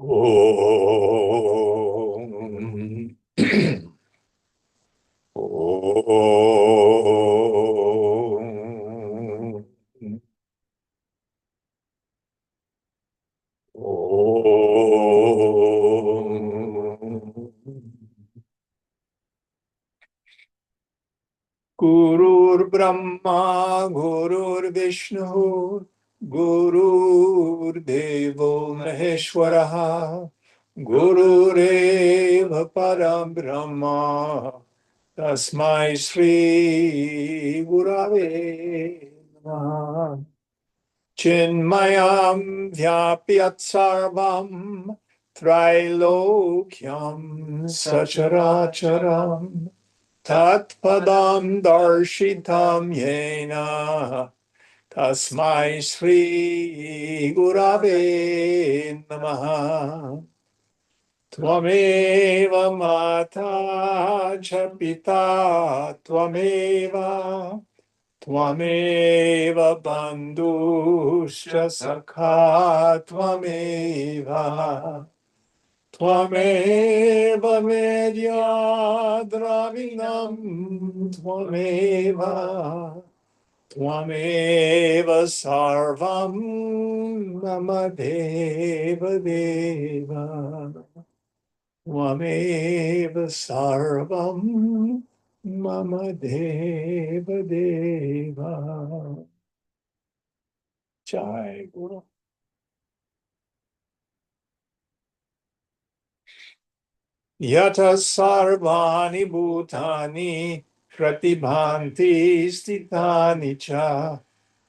Om. Om. Om. Gurur Brahma, Gurur Vishnu, Gurur Devo Maheshwaraha, Gurureva Param Brahma, Tasmai Shri Gurave Namaha. Chinmayam Vyapyat Sarvam Trilokyam Sacharacharam Tatpadam Darshitam Yena Tasmai Sri Gurave Namaha. Tvameva Mata Cha Pita Tvameva Tvameva Bandhuscha Sakha Tvameva Tvameva Medya Dravinam Tvameva Sarvam Mama Deva Deva Tvameva Sarvam Mama Deva Deva. Jai Guru. Yata sarvani bhutani pratibhanti stithani cha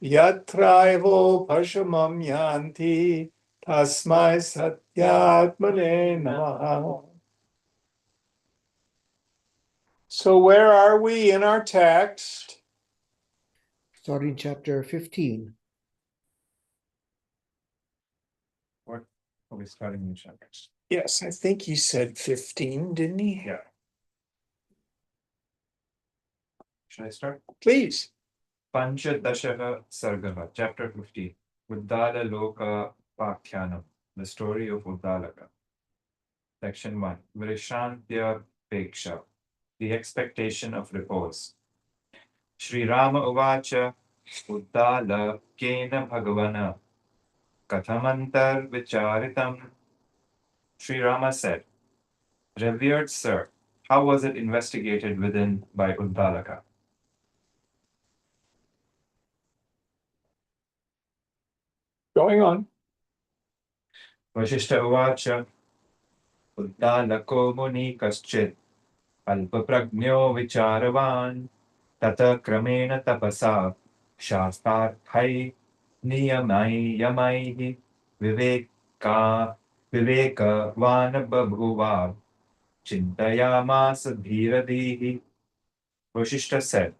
yatraivo pashamam yanti tasmai satyatmane namaha. So where are we in our text? Starting chapter 15. What are we starting in chapters? Yes, I think he said 15, didn't he? Yeah. Should I start? Please. Panchadashaha Sargaha, chapter 15. Uddala Loka Pakhyanam, the story of Uddalaka. Section 1. Vrishantya Peksha, the expectation of repose. Sri Rama Uvacha Uddala Kena Bhagavana Kathamantar Vicharitam. Sri Rama said, Revered sir, how was it investigated within by Uddalaka? Going on. Vasishtha Uvacha Uddalako Muni Kaschit Alpaprajño Vicharavan Tata Kramena Tapasa Shastarthai Niyamai Yamai Viveka Viveka Vanabhuva Chintayamasa Dhiradihi. Vasishtha said,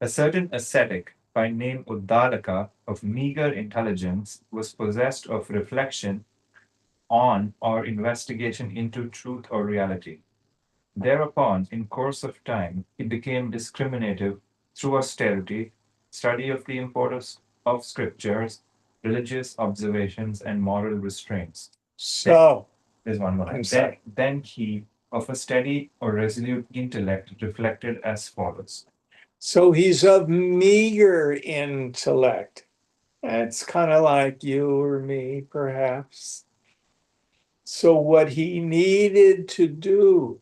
a certain ascetic by name Uddalaka of meager intelligence was possessed of reflection on or investigation into truth or reality. Thereupon, in course of time, he became discriminative through austerity, study of the importance of scriptures, religious observations, and moral restraints. So, There's one more. I'm sorry. Then he, of a steady or resolute intellect, reflected as follows. So he's of meager intellect. That's kind of like you or me, perhaps. So what he needed to do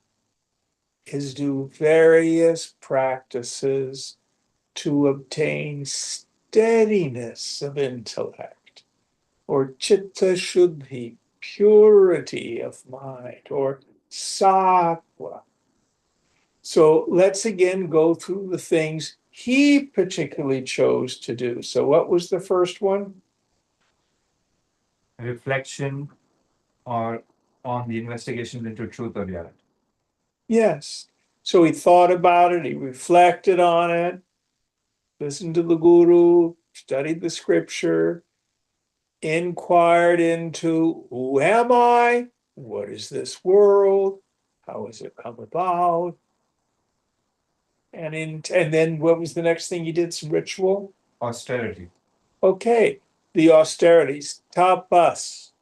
is do various practices to obtain steadiness of intellect, or chitta shuddhi, purity of mind, or sattva. So let's again go through the things he particularly chose to do. So what was the first one? Reflection or on the investigations into truth or reality. Yes. So he thought about it, he reflected on it, listened to the guru, studied the scripture, inquired into who am I? What is this world? How has it come about? And then what was the next thing he did? Some ritual? Austerity. Okay, the austerities, tapas.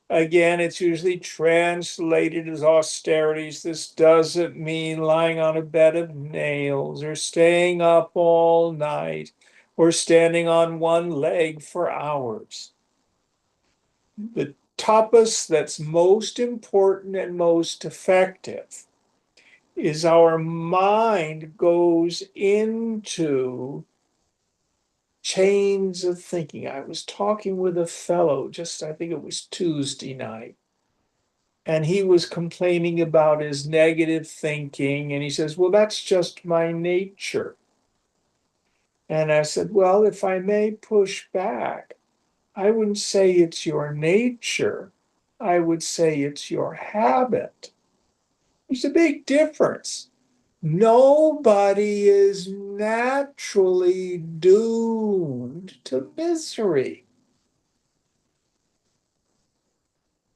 Again, it's usually translated as austerities. This doesn't mean lying on a bed of nails or staying up all night or standing on one leg for hours. The tapas that's most important and most effective is our mind goes into chains of thinking. I was talking with a fellow I think it was Tuesday night, and he was complaining about his negative thinking. And he says, well, that's just my nature. And I said, well, if I may push back, I wouldn't say it's your nature. I would say it's your habit. There's a big difference. Nobody is naturally doomed to misery.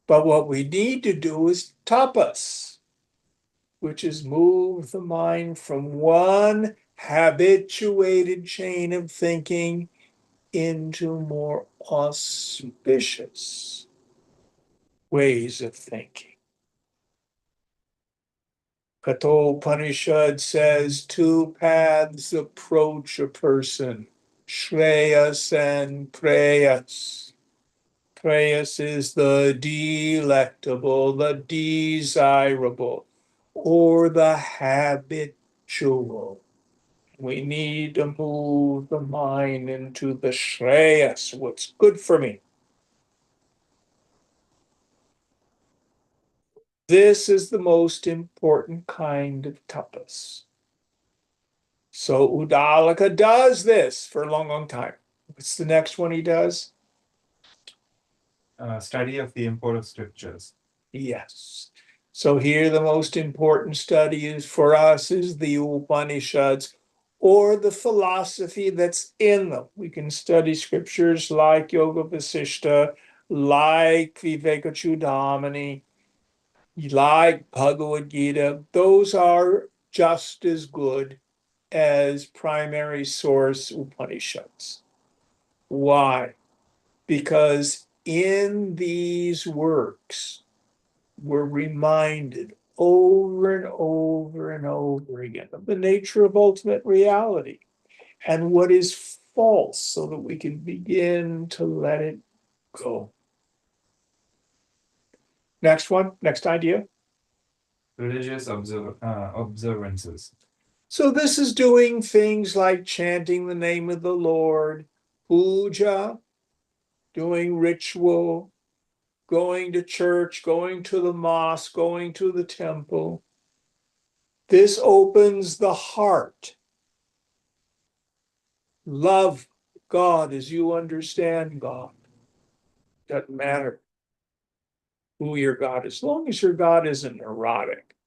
But what we need to do is tapas, which is move the mind from one habituated chain of thinking into more auspicious ways of thinking. Kathopanishad says two paths approach a person, Shreyas and Preyas. Preyas is the delectable, the desirable, or the habitual. We need to move the mind into the Shreyas, what's good for me. This is the most important kind of tapas. So Uddalaka does this for a long, long time. What's the next one he does? Study of the import of scriptures. Yes. So here the most important study is for us is the Upanishads or the philosophy that's in them. We can study scriptures like Yoga Vasishtha, like Vivekachudamani, like Bhagavad Gita. Those are just as good as primary source Upanishads. Why? Because in these works, we're reminded over and over and over again of the nature of ultimate reality and what is false so that we can begin to let it go. Next one, next idea. Religious observances. So this is doing things like chanting the name of the Lord, puja, doing ritual, going to church, going to the mosque, going to the temple. This opens the heart. Love God as you understand God. Doesn't matter who your God is, as long as your God isn't neurotic.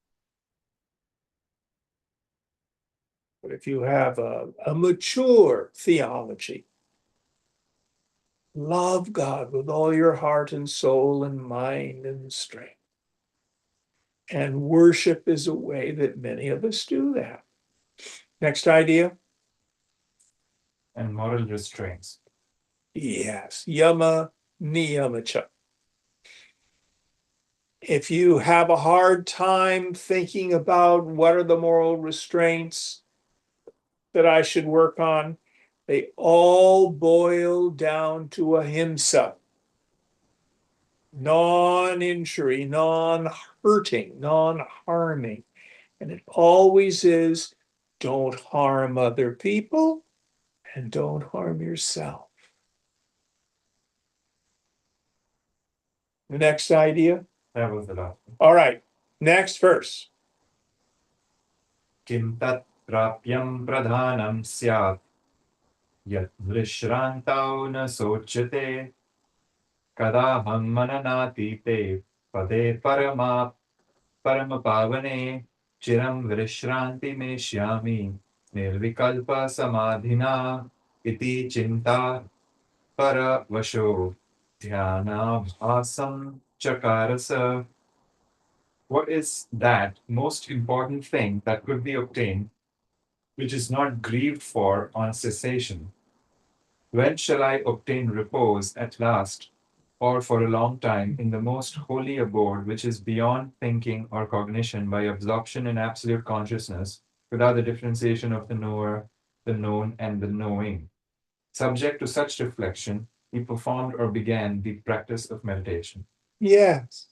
But if you have a mature theology, love God with all your heart and soul and mind and strength. And worship is a way that many of us do that. Next idea. And moral restraints. Yes, yama niyamacha. If you have a hard time thinking about what are the moral restraints that I should work on, they all boil down to ahimsa. Non-injury, non-hurting, non-harming. And it always is, don't harm other people and don't harm yourself. The next idea. That was the last one. All right, next verse. Kim tat prapyam pradhanam syat yat vishrantau na sochate kadaham mananatite pade paramapavane chiram vrishranti me shyami nirvikalpa samadhina iti chinta paravasho dhyana bhasam chakarasa. What is that most important thing that could be obtained, which is not grieved for on cessation? When shall I obtain repose at last, or for a long time in the most holy abode, which is beyond thinking or cognition, by absorption in absolute consciousness, without the differentiation of the knower, the known, and the knowing. Subject to such reflection, he performed or began the practice of meditation. Yes.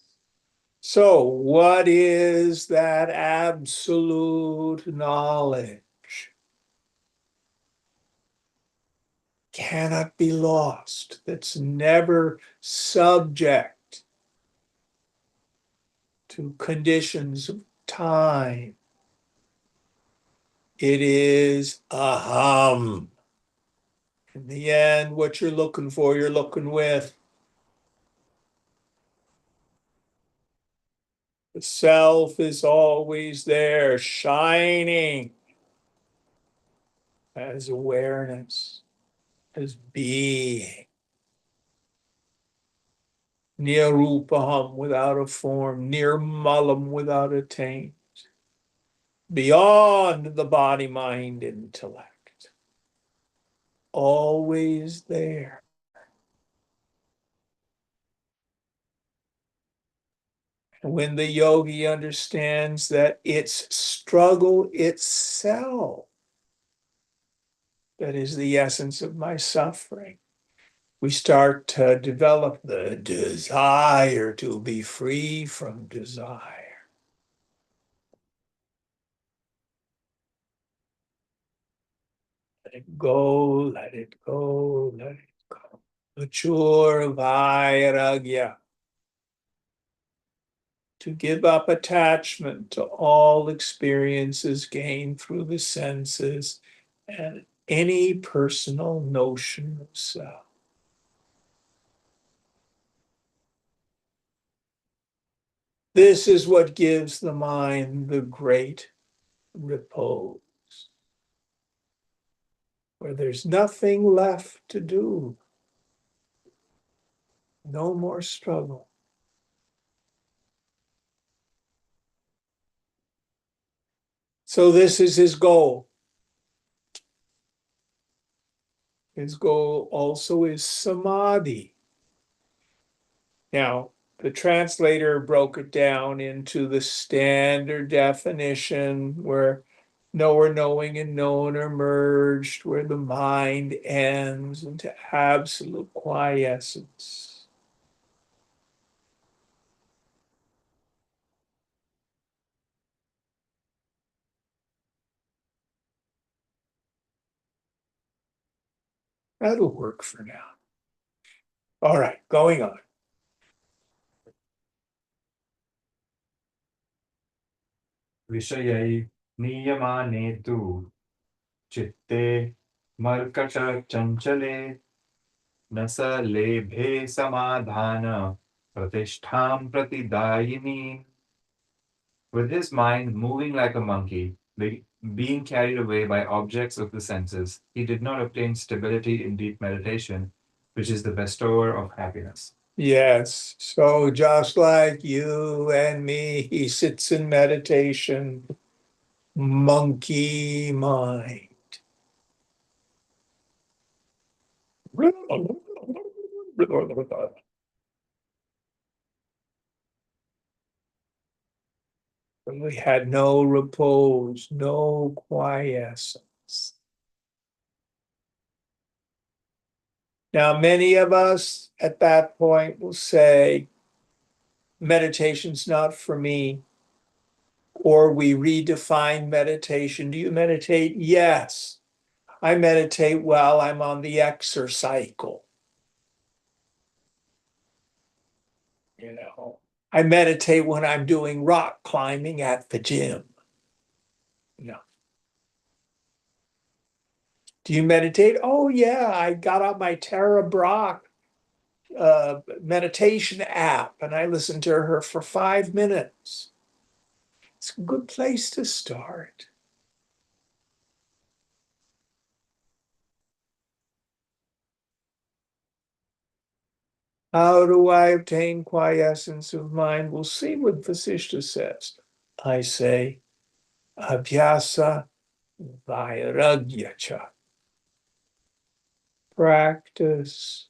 So, what is that absolute knowledge? Cannot be lost, that's never subject to conditions of time. It is aham. In the end, what you're looking for, you're looking with. The self is always there, shining as awareness, as being. Nirupaham, without a form, nirmalam, without a taint, beyond the body, mind, intellect, always there. And when the yogi understands that it's struggle itself that is the essence of my suffering, we start to develop the desire to be free from desire. Let it go, let it go, let it go. Mature vairagya. To give up attachment to all experiences gained through the senses and any personal notion of self. This is what gives the mind the great repose, where there's nothing left to do, no more struggle. So this is his goal. His goal also is samadhi. Now, the translator broke it down into the standard definition where knower, knowing, and known are merged, where the mind ends into absolute quiescence. That'll work for now. All right, going on. Vishayai niyamane tu chitte markata chanchale nasa lebhe samadhana pratishtham pratidayini. With his mind moving like a monkey, being carried away by objects of the senses, he did not obtain stability in deep meditation, which is the bestower of happiness. Yes, so just like you and me, he sits in meditation, monkey mind. We had no repose, no quiescence. Now, many of us at that point will say, meditation's not for me, or we redefine meditation. Do you meditate? Yes. I meditate while I'm on the exercycle. You know, I meditate when I'm doing rock climbing at the gym. No. Do you meditate? Oh, yeah, I got out my Tara Brach meditation app and I listened to her for 5 minutes. It's a good place to start. How do I obtain quiescence of mind? We'll see what Vasishtha says. I say, abhyasa vairagyacha. Practice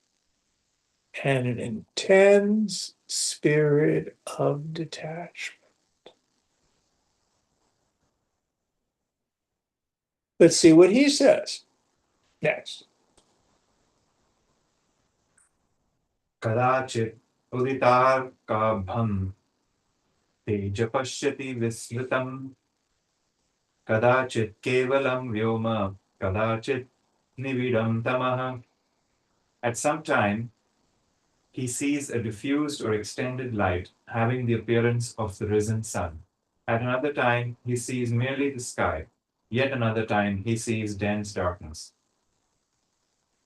and an intense spirit of detachment. Let's see what he says next. कदाचित् उदितार्काभं तेज पश्यति विस्मृतम् कदाचित् केवलं व्योम कदाचित् निविडं तमः. At some time, he sees a diffused or extended light having the appearance of the risen sun. At another time, he sees merely the sky. Yet another time, he sees dense darkness.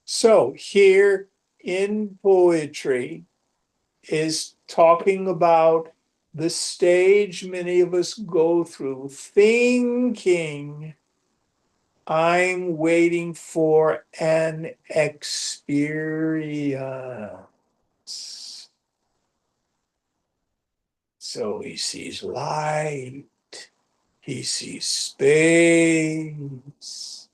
So here in poetry is talking about the stage many of us go through, thinking I'm waiting for an experience. So he sees light, he sees space,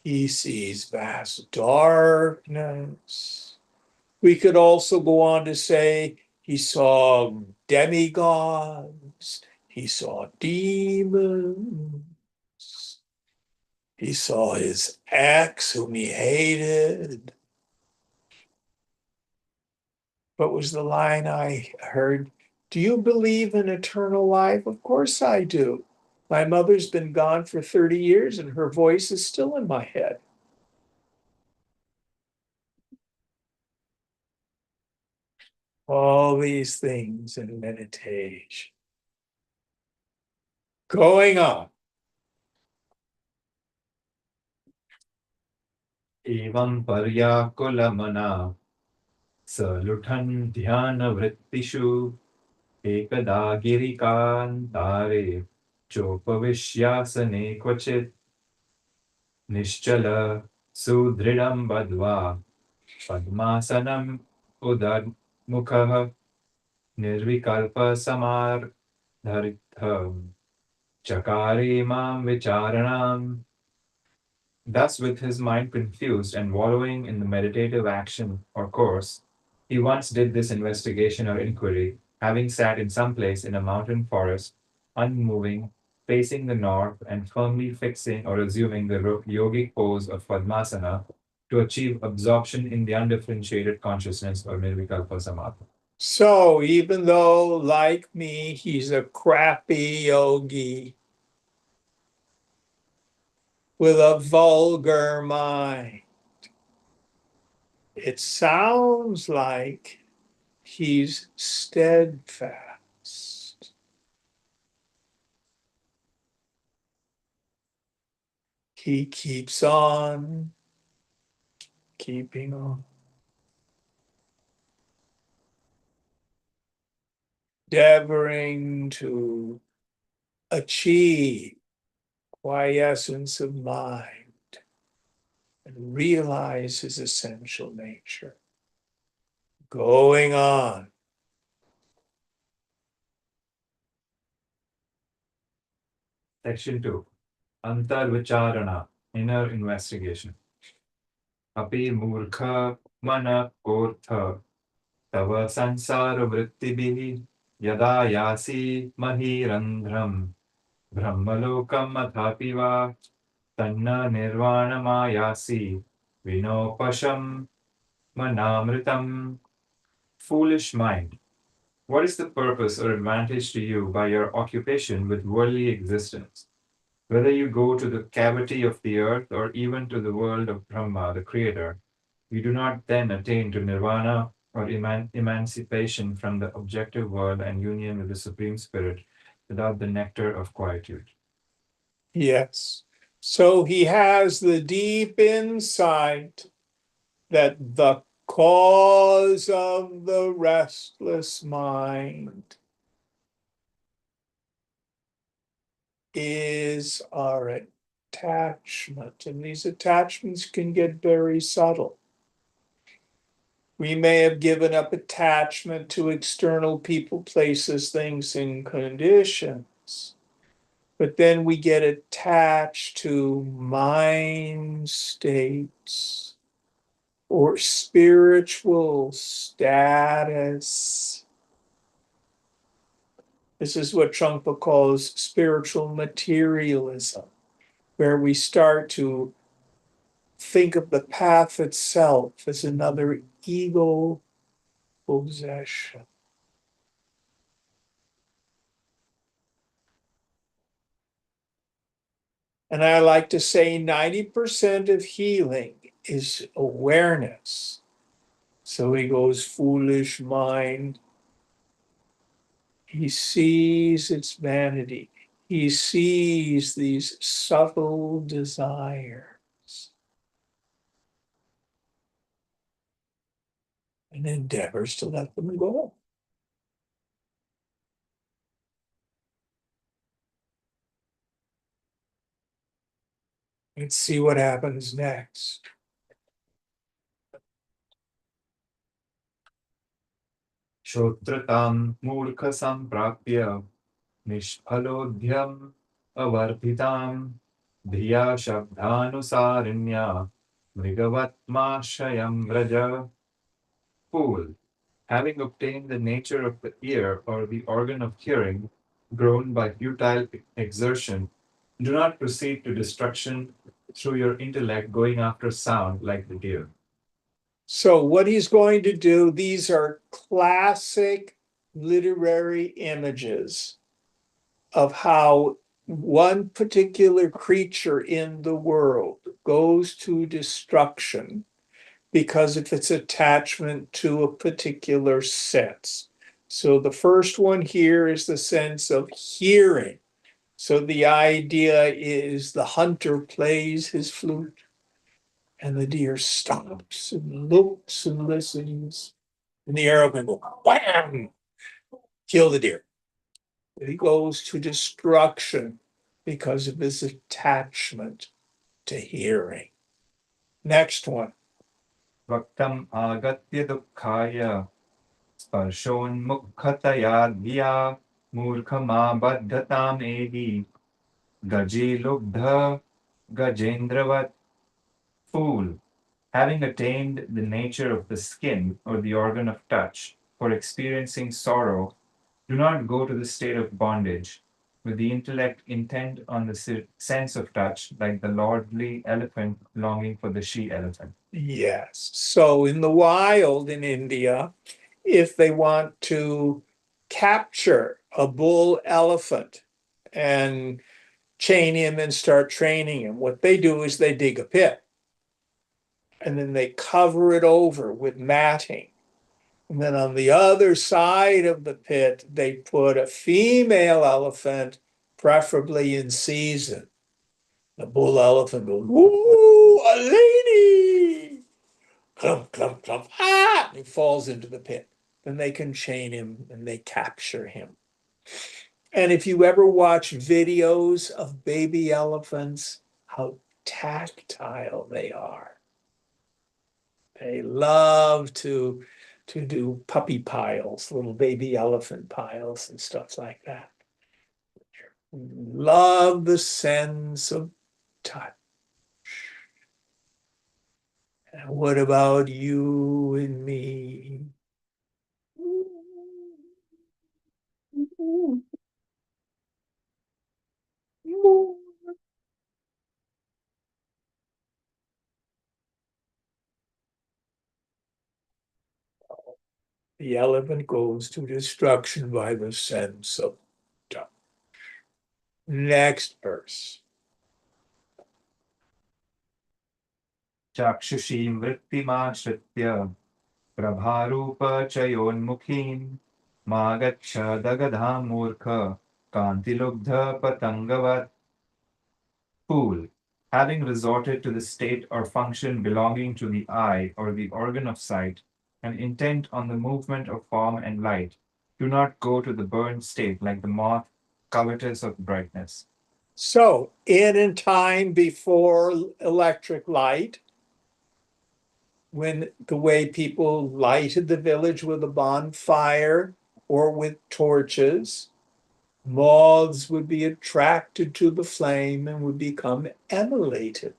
he sees vast darkness. We could also go on to say he saw demigods, he saw demons, he saw his ex whom he hated. What was the line I heard? Do you believe in eternal life? Of course I do. My mother's been gone for 30 years and her voice is still in my head. All these things in meditation. Going on. एवं पर्याकुलमना सलुठन् ध्यानवृत्तिषु एकदा गिरिकान्तारे चोपविश्यासने क्वचित् निश्चल सुदृढं बद्ध्वा पद्मासनम् उदमुखः निर्विकल्पसमाधरितः चकारे मां विचारणाम्. Thus, with his mind confused and wallowing in the meditative action or course, he once did this investigation or inquiry, having sat in some place in a mountain forest, unmoving, facing the north, and firmly fixing or assuming the yogic pose of Padmasana to achieve absorption in the undifferentiated consciousness or Nirvikalpa Samadhi. So even though, like me, he's a crappy yogi with a vulgar mind, it sounds like he's steadfast. He keeps on keeping on. Endeavoring to achieve quiescence of mind and realize his essential nature. Going on. Section 2. Antar Vicharana, Inner Investigation. Api Murkha Mana Kortha Tava Sansara Vrittibihi Yada Yasi Mahirandhram Brahmalokam Athapi Va Tanna Nirvanamayasi Vinopasham Manamritam. Foolish mind, what is the purpose or advantage to you by your occupation with worldly existence? Whether you go to the cavity of the earth or even to the world of Brahma, the creator, you do not then attain to nirvana or emancipation from the objective world and union with the Supreme Spirit without the nectar of quietude. Yes. So he has the deep insight that the cause of the restless mind is our attachment, and these attachments can get very subtle. We may have given up attachment to external people, places, things, and conditions, but then we get attached to mind states. or spiritual status. This is what Trungpa calls spiritual materialism, where we start to think of the path itself as another ego possession. And I like to say 90% of healing is awareness. So he goes, foolish mind. He sees its vanity. He sees these subtle desires and endeavors to let them go. Let's see what happens next. श्रोत्रतां मूर्खसम्प्राप्य निष्फलोऽध्यम् अवर्धितां धिया शब्दानुसारिण्या मृगवत्माश्रयं Vraj. Fool, having obtained the nature of the ear or the organ of hearing, grown by futile exertion, do not proceed to destruction through your intellect going after sound like the deer. So what he's going to do, these are classic literary images of how one particular creature in the world goes to destruction because of its attachment to a particular sense. So the first one here is the sense of hearing. So the idea is the hunter plays his flute and the deer stops and looks and listens. And the arrow can go wham, kill the deer. He goes to destruction because of his attachment to hearing. Next one. Vaktam agatya dukkhaya स्पर्शोन्मुखतया धिया मूर्खमाबद्धताम् एहि gaji lubdha gajendраvat. Fool, having attained the nature of the skin or the organ of touch for experiencing sorrow, do not go to the state of bondage with the intellect intent on the sense of touch, like the lordly elephant longing for the she-elephant. Yes. So in the wild in India, if they want to capture a bull elephant and chain him and start training him, what they do is they dig a pit and then they cover it over with matting. And then on the other side of the pit, they put a female elephant, preferably in season. The bull elephant goes, "Ooh, a lady!" Clump, clump, clump. Ah! And he falls into the pit. Then they can chain him and they capture him. And if you ever watch videos of baby elephants, how tactile they are. They love to do puppy piles, little baby elephant piles and stuff like that. Love the sense of touch. And what about you and me? The elephant goes to destruction by the sense of touch. Next verse. चाक्षुषीं वृत्तिमाश्रित्य प्रभारूपचयोन्मुखीं मा गच्छ दगधां मूर्ख कान्तिलुब्ध पतङ्गवत्. Fool, having resorted to the state or function belonging to the eye or the organ of sight, and intent on the movement of form and light, do not go to the burned state like the moth, covetous of brightness. So, in time before electric light, when the way people lighted the village with a bonfire or with torches, moths would be attracted to the flame and would become emulated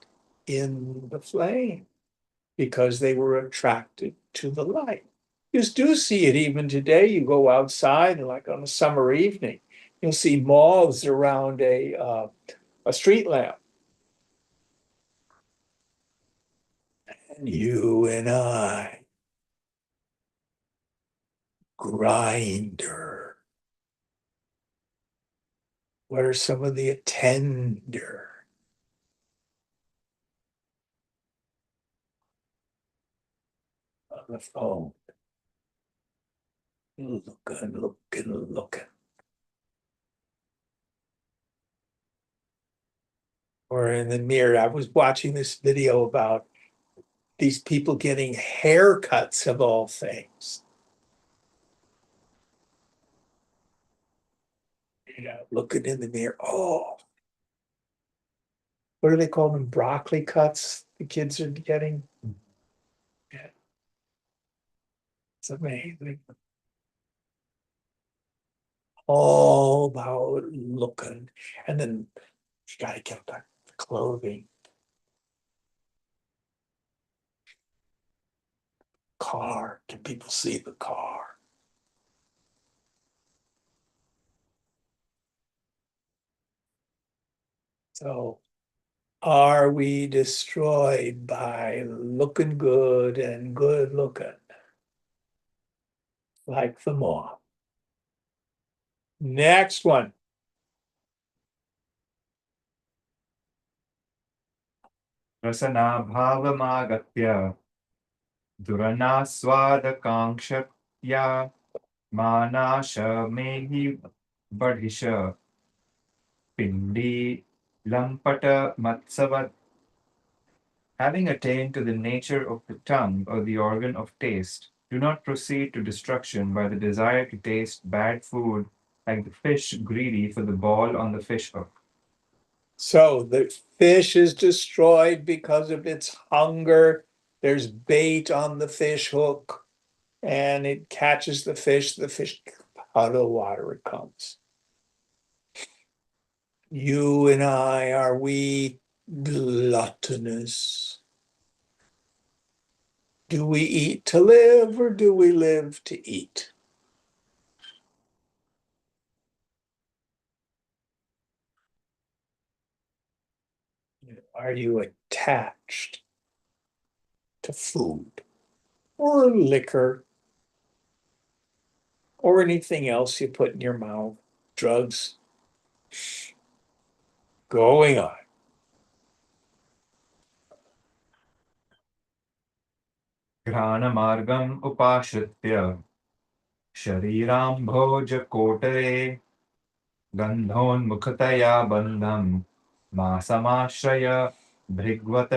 in the flame. because they were attracted to the light. You do see it even today. You go outside, and like on a summer evening, you'll see moths around a street lamp. And you and I, grinder. What are some of the attender? On the phone. Looking. Or in the mirror. I was watching this video about these people getting haircuts of all things. You know, looking in the mirror. Oh, what do they call them? Broccoli cuts the kids are getting. Yeah. It's amazing. All about looking. And then you gotta get the clothing. Car. Can people see the car? So are we destroyed by looking good and good looking? Like the moth. Next one. रसनाभावमागत्य दुरनास्वादकाङ्क्षया मानाशमेहि बढिश pindi लम्पटमत्सवत्. Having attained to the nature of the tongue or the organ of taste, do not proceed to destruction by the desire to taste bad food like the fish greedy for the ball on the fish hook. So the fish is destroyed because of its hunger. There's bait on the fish hook and it catches the fish out of the water it comes. You and I, are we gluttonous? Do we eat to live or do we live to eat? Are you attached to food or liquor or anything else you put in your mouth? Drugs? Going on. घ्राणमार्गम् उपाश्रित्य शरीराम्भोजकोटरे गन्धोन्मुखतया बन्धं मासमाश्रय भृग्वत.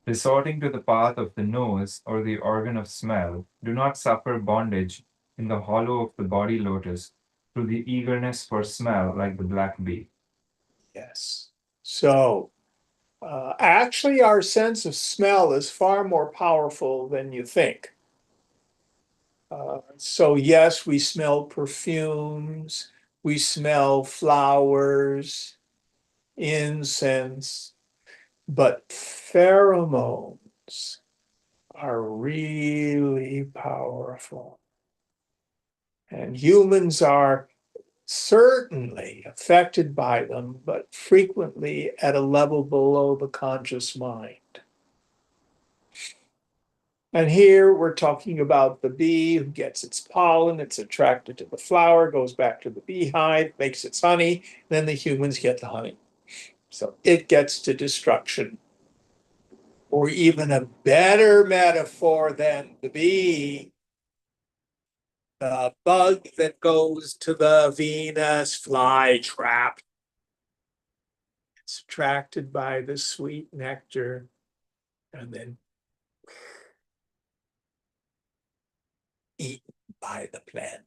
Resorting to the path of the nose or the organ of smell, do not suffer bondage in the hollow of the body lotus through the eagerness for smell like the black bee. Yes. So actually, our sense of smell is far more powerful than you think. So yes, we smell perfumes, we smell flowers, incense, but pheromones are really powerful. And humans are certainly affected by them, but frequently at a level below the conscious mind. And here we're talking about the bee who gets its pollen, it's attracted to the flower, goes back to the beehive, makes its honey, then the humans get the honey. So it gets to destruction. Or even a better metaphor than the bee, the bug that goes to the Venus flytrap. It's attracted by the sweet nectar and then eaten by the plant.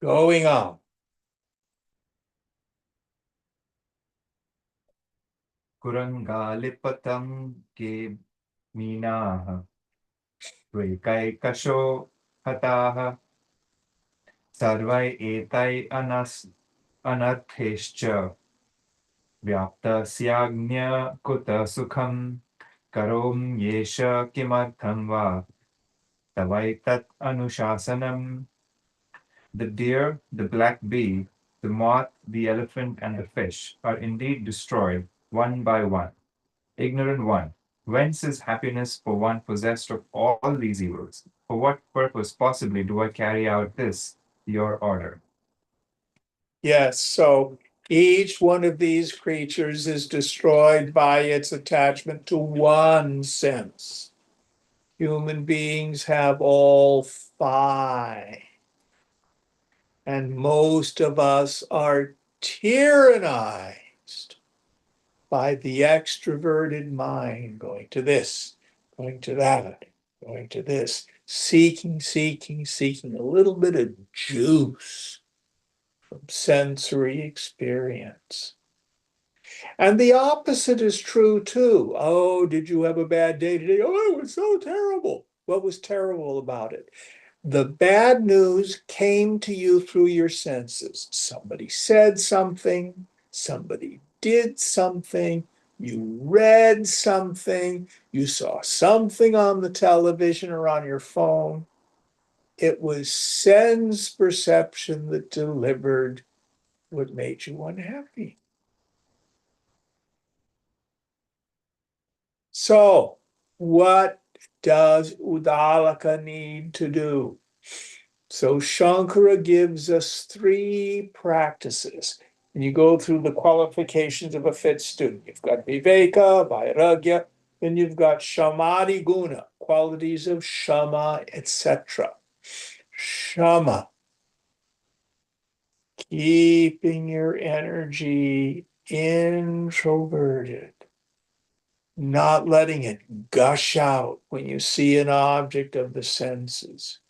Going on. कुरङ्गालिपतं के मीनाः त्वैकैकशो हताः सर्वै एतै अनर्थैश्च व्याप्तस्याज्ञकुतः सुखम्. karom yesha kimartham va tavaitat anushasanam. The deer, the black bee, the moth, the elephant, and the fish are indeed destroyed one by one. Ignorant one, whence is happiness for one possessed of all these evils? For what purpose possibly do I carry out this, your order? Yes, so each one of these creatures is destroyed by its attachment to one sense. Human beings have all five. And most of us are tyrannized by the extroverted mind, going to this, going to that, going to this, seeking a little bit of juice from sensory experience. And the opposite is true too. Oh, did you have a bad day today? Oh, it was so terrible. What was terrible about it? The bad news came to you through your senses. Somebody said something, somebody did something, you read something, you saw something on the television or on your phone. It was sense perception that delivered what made you unhappy. So, what does Udalaka need to do? So Shankara gives us three practices. And you go through the qualifications of a fit student. You've got Viveka, Vairagya, then you've got Shamadi Guna, qualities of Shama, etc. Shama, keeping your energy introverted, not letting it gush out when you see an object of the senses.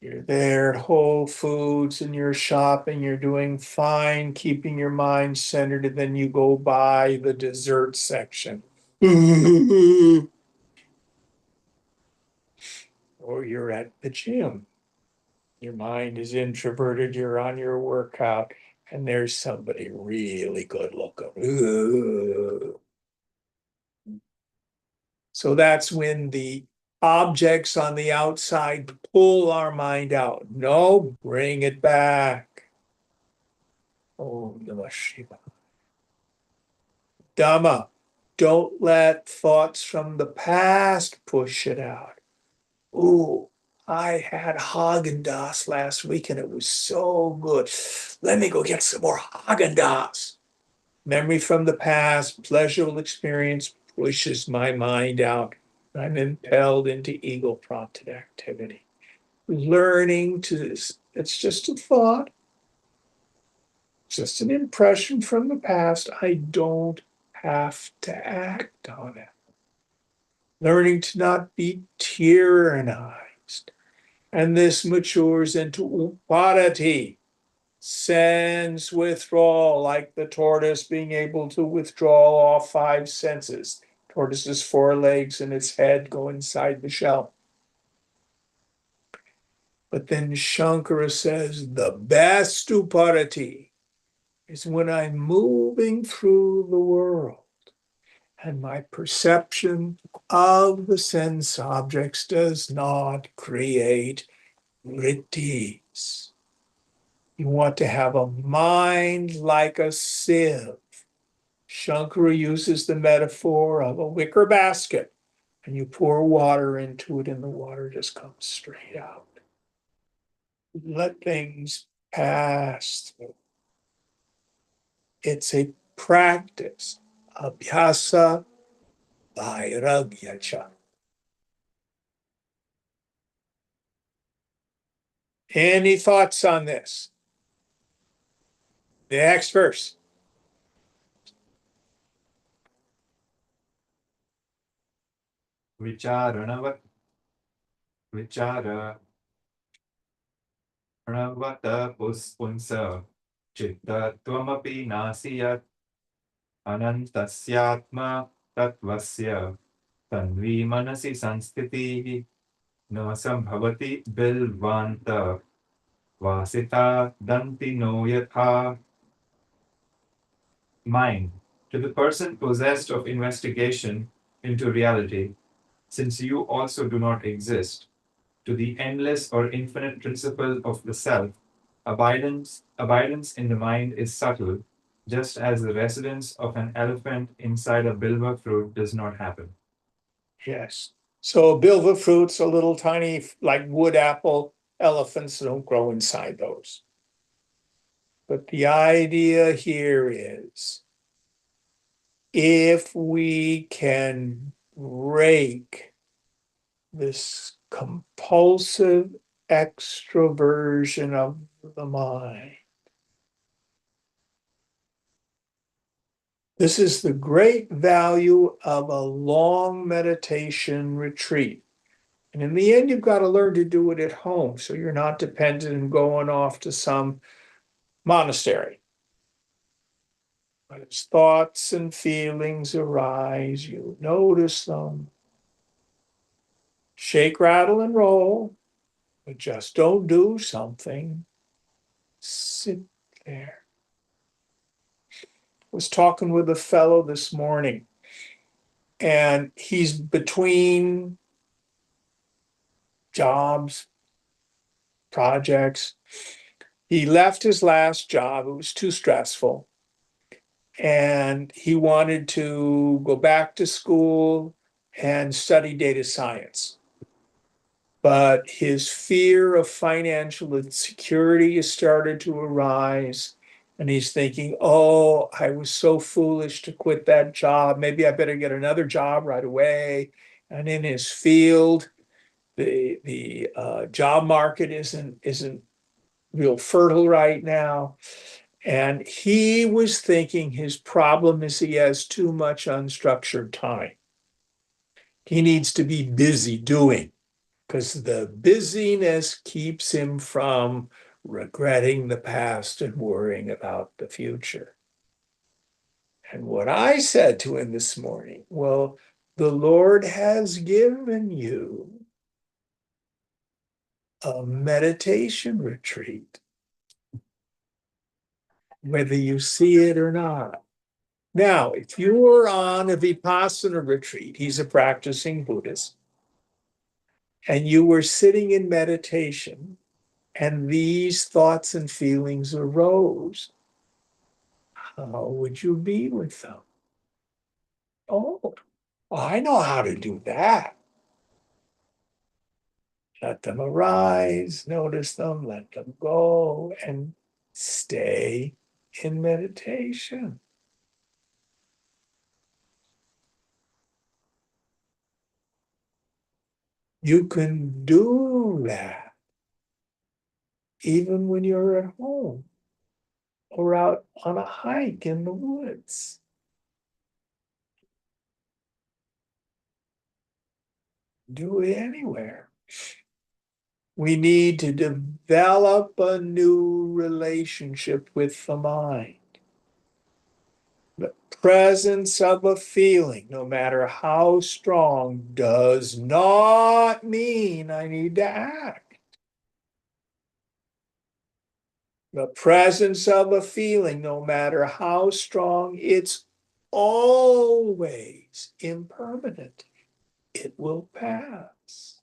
You're there at Whole Foods and you're shopping, you're doing fine, keeping your mind centered, and then you go by the dessert section. Or you're at the gym. Your mind is introverted, you're on your workout, and there's somebody really good looking. So that's when the objects on the outside pull our mind out. No, bring it back. Oh, Namah Shivaya. Dhamma, don't let thoughts from the past push it out. Ooh, I had Haagen-Dazs last week and it was so good. Let me go get some more Haagen-Dazs. Memory from the past, pleasurable experience pushes my mind out. I'm impelled into ego-prompted activity. Learning to, it's just a thought, just an impression from the past. I don't have to act on it. Learning to not be tyrannized. And this matures into uparati, sense withdrawal, like the tortoise being able to withdraw all five senses. Tortoise's four legs and its head go inside the shell. But then Shankara says the best uparati is when I'm moving through the world and my perception of the sense objects does not create vrittis. You want to have a mind like a sieve. Shankara uses the metaphor of a wicker basket, and you pour water into it, and the water just comes straight out. Let things pass through. It's a practice. Abhyasa vairagyacha. Any thoughts on this? The next verse. Vicharanava Vicharanavata puspunsa chitta tvamapi nasiyat anantasyatma tatvasya tanvi manasi sanstitihi na sambhavati bilvanta vasita danti no yatha. Mind, To the person possessed of investigation into reality, since you also do not exist, to the endless or infinite principle of the self, abidance in the mind is subtle, just as the residence of an elephant inside a bilva fruit does not happen. Yes. So bilva fruit's a little tiny, like wood apple. Elephants don't grow inside those. But the idea here is if we can break this compulsive extroversion of the mind. This is the great value of a long meditation retreat. And in the end, you've got to learn to do it at home so you're not dependent and going off to some monastery. But as thoughts and feelings arise, you notice them. Shake, rattle, and roll, but just don't do something. Sit there. Was talking with a fellow this morning, and he's between jobs, projects. He left his last job, it was too stressful, and he wanted to go back to school and study data science. But his fear of financial insecurity has started to arise. And he's thinking, oh, I was so foolish to quit that job. Maybe I better get another job right away. And in his field, the job market isn't real fertile right now. And he was thinking his problem is he has too much unstructured time. He needs to be busy doing, because the busyness keeps him from regretting the past and worrying about the future. And what I said to him this morning, well, the Lord has given you a meditation retreat, whether you see it or not. Now, if you were on a Vipassana retreat, he's a practicing Buddhist, and you were sitting in meditation, and these thoughts and feelings arose, how would you be with them? Oh, I know how to do that. Let them arise, notice them, let them go, and stay in meditation. You can do that even when you're at home or out on a hike in the woods. Do it anywhere. We need to develop a new relationship with the mind. The presence of a feeling, no matter how strong, does not mean I need to act. The presence of a feeling, no matter how strong, it's always impermanent. It will pass.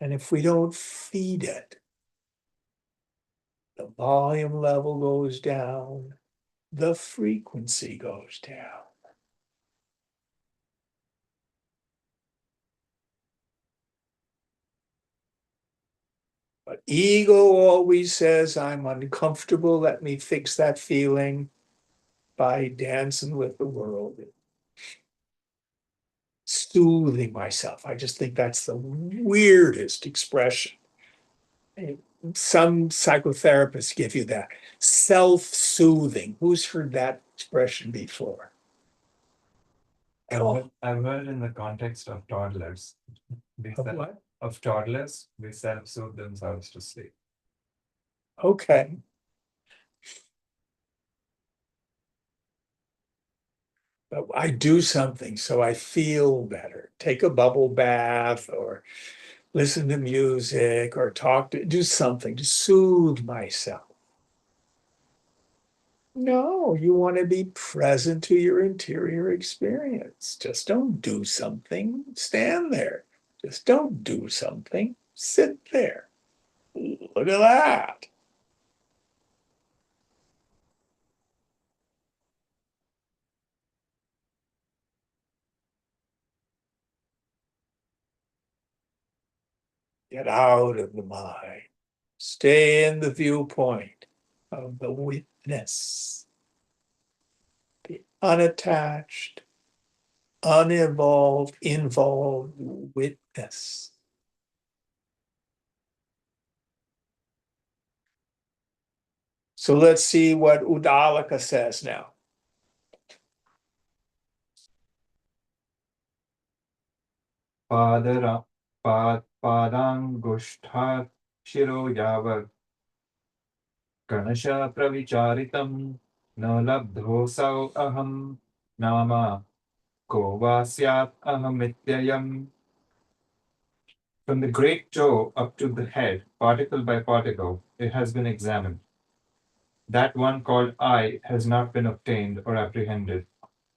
And if we don't feed it, the volume level goes down, the frequency goes down. But ego always says, I'm uncomfortable, let me fix that feeling by dancing with the world, soothing myself. I just think that's the weirdest expression. Some psychotherapists give you that. Self-soothing. Who's heard that expression before? I've heard in the context of toddlers. Of what? Of toddlers, they self-soothe themselves to sleep. Okay. But I do something so I feel better. Take a bubble bath or listen to music or do something to soothe myself. No, you want to be present to your interior experience. Just don't do something, stand there. Just don't do something, sit there. Look at that. Get out of the mind. Stay in the viewpoint of the witness, the unattached, involved witness. So let's see what Uddalaka says now. Padara Padangushtat Shiro Yavat Ganasha Pravicharitam Na Labdhosau Aham Nama Kovasyat Ahamityayam. From the great toe up to the head, particle by particle, it has been examined. That one called I has not been obtained or apprehended.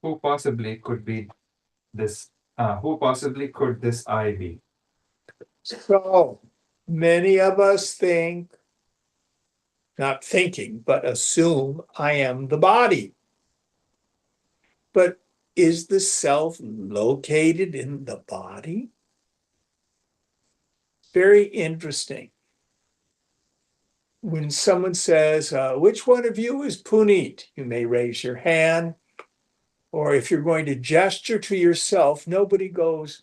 Who possibly could be this? Who possibly could this I be? So many of us think, not thinking, but assume I am the body. But is the self located in the body? Very interesting. When someone says, which one of you is Puneet? You may raise your hand. Or if you're going to gesture to yourself, nobody goes.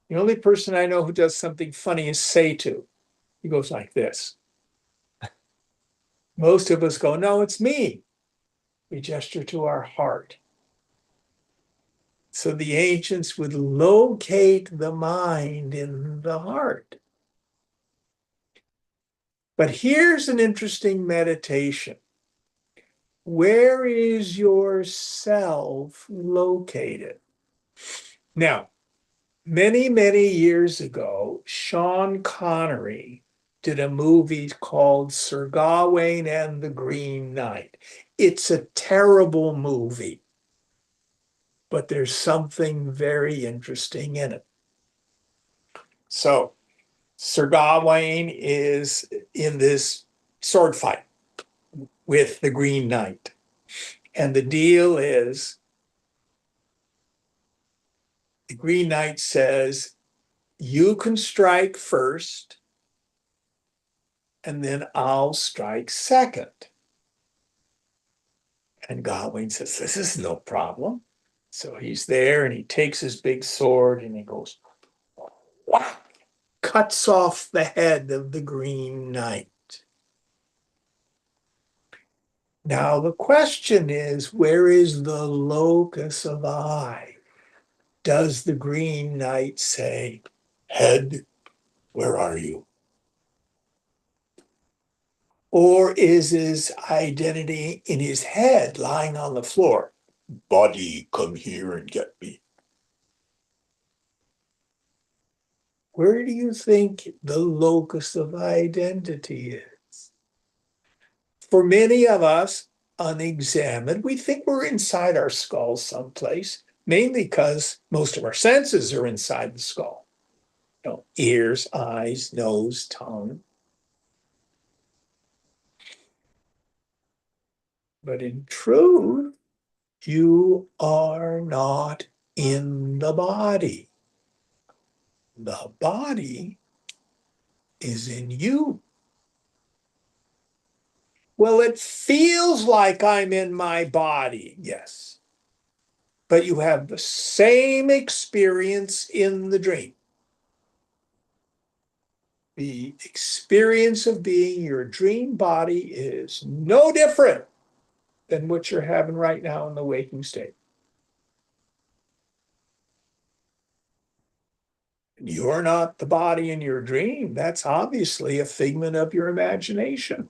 The only person I know who does something funny is Setu. He goes like this. Most of us go, no, it's me. We gesture to our heart. So the ancients would locate the mind in the heart. But here's an interesting meditation. Where is your self located? Now, many, many years ago, Sean Connery did a movie called Sir Gawain and the Green Knight. It's a terrible movie, but there's something very interesting in it. So, Sir Gawain is in this sword fight with the Green Knight. And the deal is the Green Knight says, you can strike first, and then I'll strike second. And Gawain says, this is no problem. So he's there and he takes his big sword and he goes, whack, cuts off the head of the Green Knight. Now the question is, where is the locus of I? Does the Green Knight say, head, where are you? Or is his identity in his head lying on the floor? Body, come here and get me. Where do you think the locus of identity is? For many of us, unexamined, we think we're inside our skull someplace, mainly because most of our senses are inside the skull. You know, ears, eyes, nose, tongue. But in truth, you are not in the body. The body is in you. Well, it feels like I'm in my body, yes. But you have the same experience in the dream. The experience of being your dream body is no different than what you're having right now in the waking state. You're not the body in your dream. That's obviously a figment of your imagination.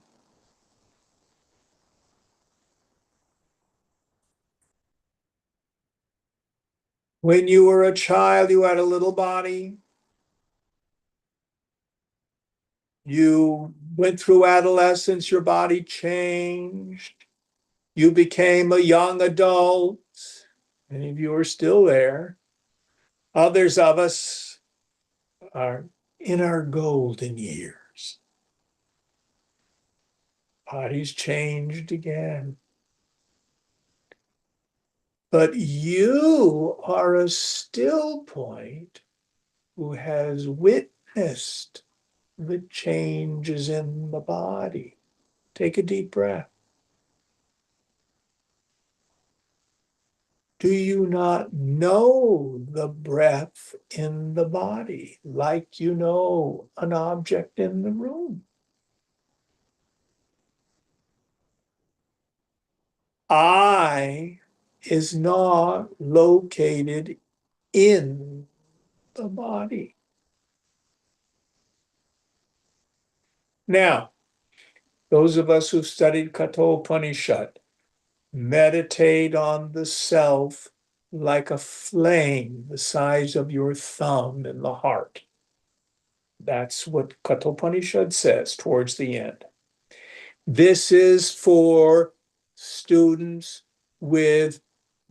When you were a child, you had a little body. You went through adolescence, your body changed. You became a young adult. Many of you are still there. Others of us are in our golden years. Bodies changed again. But you are a still point who has witnessed the changes in the body. Take a deep breath. Do you not know the breath in the body like you know an object in the room? I is not located in the body. Now, those of us who've studied Kathopanishad meditate on the self like a flame the size of your thumb in the heart. That's what Kathopanishad says towards the end. This is for students with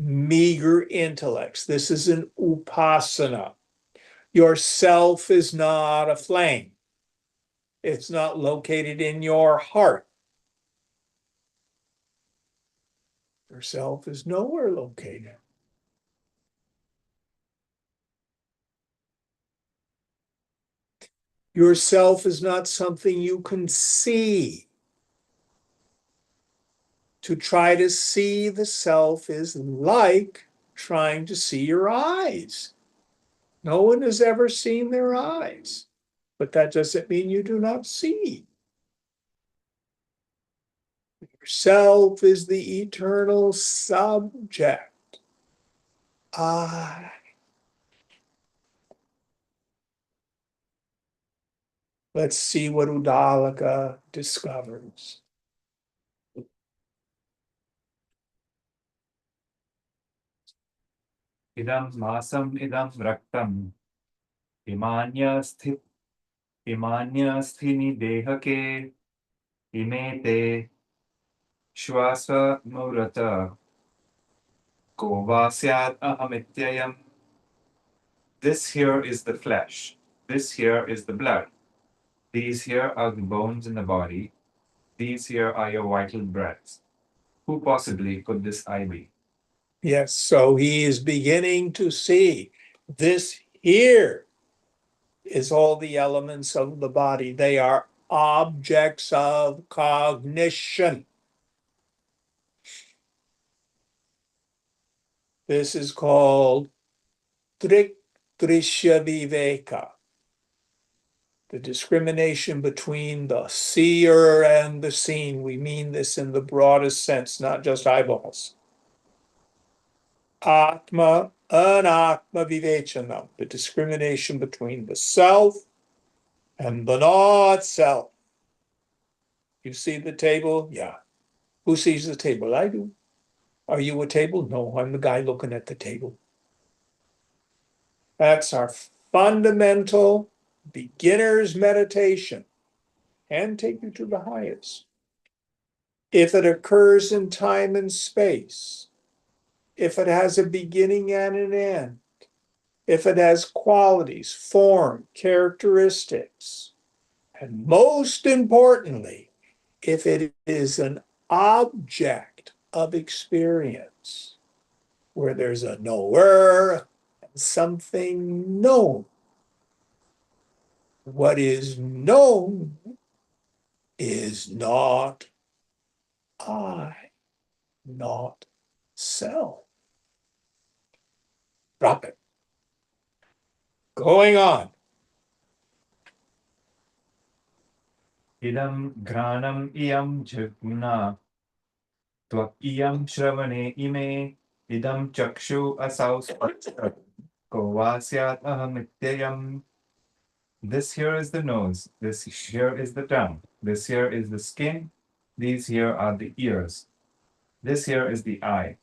meager intellects. This is an upasana. Your self is not a flame. It's not located in your heart. Your self is nowhere located. Your self is not something you can see. To try to see the self is like trying to see your eyes. No one has ever seen their eyes, but that doesn't mean you do not see. Yourself is the eternal subject. I. Let's see what Udalaka discovers. Idam masam idam raktam imanyasthini dehake imete shwasa murata kovasyat ahamityayam. This here is the flesh. This here is the blood. These here are the bones in the body. These here are your vital breaths. Who possibly could this I be? Yes, so he is beginning to see this here is all the elements of the body. They are objects of cognition. This is called Drishya Viveka, the discrimination between the seer and the seen. We mean this in the broadest sense, not just eyeballs. Atma, Anatma Vivechanam, the discrimination between the self and the not self. You see the table? Yeah. Who sees the table? I do. Are you a table? No, I'm the guy looking at the table. That's our fundamental beginner's meditation and take you to the highest. If it occurs in time and space, if it has a beginning and an end, if it has qualities, form, characteristics, and most importantly, if it is an object of experience, where there's a knower and something known. What is known is not I, not self. Drop it. Going on. Idam granam iyam jhagna tvak iyam shravane ime idam chakshu asau sparsha kovasyat ahamityayam. This here is the nose, this here is the tongue, this here is the skin, these here are the ears. This here is the eye.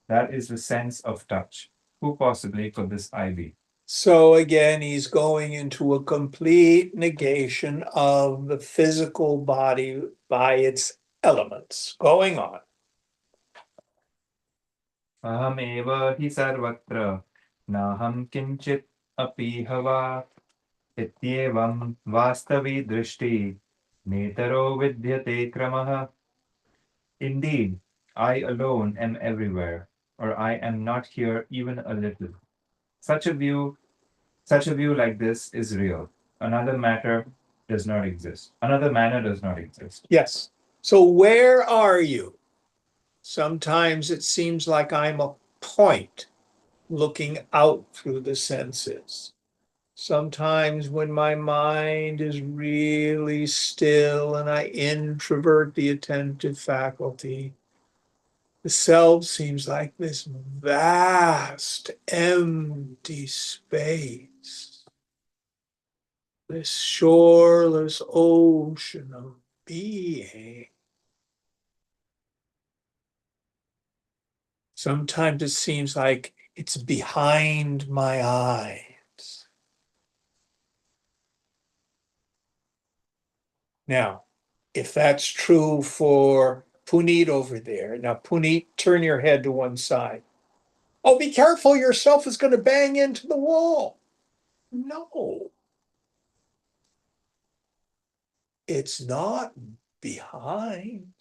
That is the sense of touch. Who possibly could this eye be? So again, he's going into a complete negation of the physical body by its elements. Going on. अहमेव हि सर्वत्र नाहं किञ्चित् अपि हवा इत्येवं वास्तवी दृष्टि नेतरो विद्यते क्रमः. Indeed, I alone am everywhere, or I am not here even a little. Such a view, such a view like this is real. Another matter does not exist. Another manner does not exist. Yes. So where are you? Sometimes it seems like I'm a point looking out through the senses. Sometimes when my mind is really still and I introvert the attentive faculty, the self seems like this vast, empty space, this shoreless ocean of being. Sometimes it seems like it's behind my eyes. Now, if that's true for Puneet over there, now Puneet, turn your head to one side. Oh, be careful, yourself is going to bang into the wall. No, it's not behind.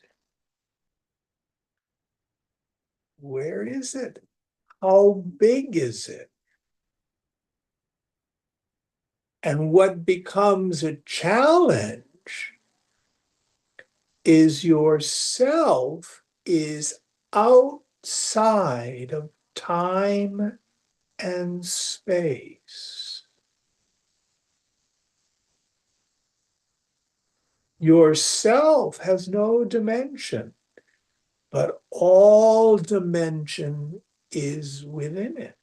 Where is it? How big is it? And what becomes a challenge is yourself is outside of time and space. Yourself has no dimension, but all dimension is within it.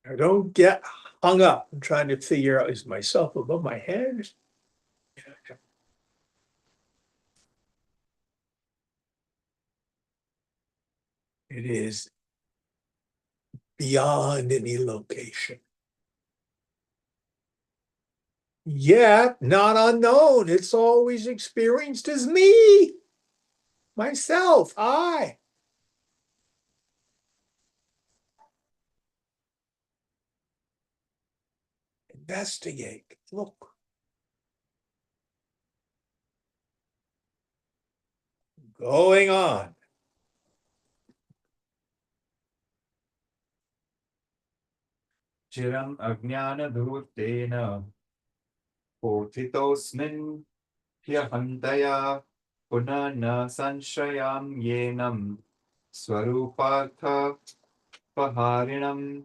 Now, don't get hung up in trying to figure out, is myself above my head? It is beyond any location. Yet not unknown. It's always experienced as me, myself, I. Investigate, look. Going on. चिरम् अज्ञानधूर्तेन पोथितोऽस्मिन् ह्यहन्तया पुनः न संश्रयाम्येनं स्वरूपार्थपहारिणम्.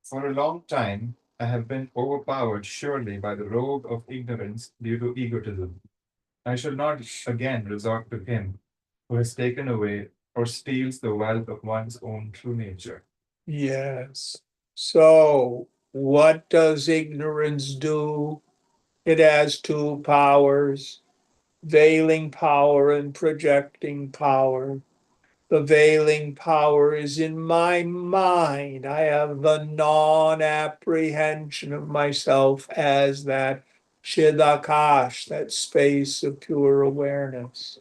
For a long time, I have been overpowered surely by the robe of ignorance due to egotism. I shall not again resort to him who has taken away or steals the wealth of one's own true nature. Yes. So what does ignorance do? It has two powers, veiling power and projecting power. The veiling power is in my mind. I have the non-apprehension of myself as that Chidakash, that space of pure awareness.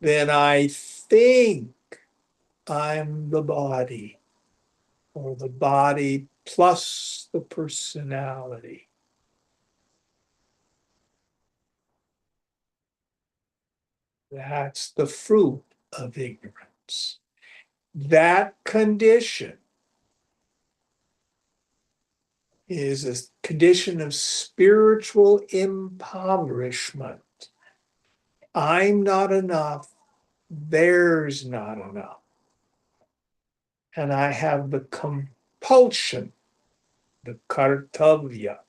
Then I think I'm the body, or the body plus the personality. That's the fruit of ignorance. That condition is a condition of spiritual impoverishment. I'm not enough. There's not enough. And I have the compulsion, the kartavya,